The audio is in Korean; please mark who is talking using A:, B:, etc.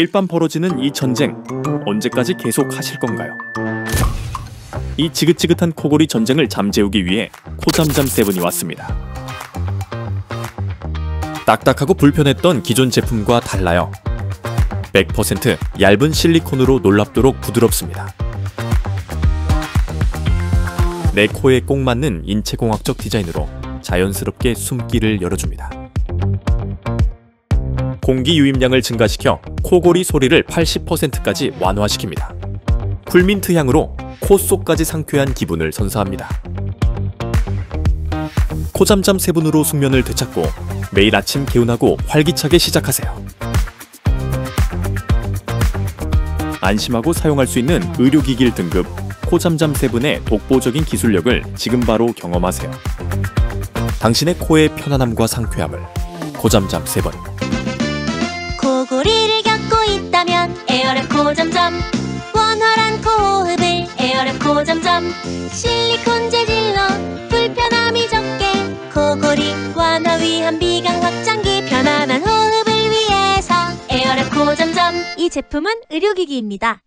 A: 매일 밤 벌어지는 이 전쟁, 언제까지 계속하실 건가요? 이 지긋지긋한 코골이 전쟁을 잠재우기 위해 코잠잠 세븐이 왔습니다. 딱딱하고 불편했던 기존 제품과 달라요. 100% 얇은 실리콘으로 놀랍도록 부드럽습니다. 내 코에 꼭 맞는 인체공학적 디자인으로 자연스럽게 숨기를 열어줍니다. 공기 유입량을 증가시켜 코골이 소리를 80%까지 완화시킵니다. 쿨민트 향으로 코 속까지 상쾌한 기분을 선사합니다. 코잠잠 세븐으로 숙면을 되찾고 매일 아침 개운하고 활기차게 시작하세요. 안심하고 사용할 수 있는 의료기길 등급 코잠잠 세븐의 독보적인 기술력을 지금 바로 경험하세요. 당신의 코의 편안함과 상쾌함을 코잠잠 세븐.
B: 코골이를 겪고 있다면 에어랩 코잠잠, 원활한 코호흡을 에어랩 코잠잠, 실리콘 재질로 불편함이 적게 코골이 완화 위한 비강 확장기, 편안한 호흡을 위해서 에어랩 코잠잠. 이 제품은 의료기기입니다.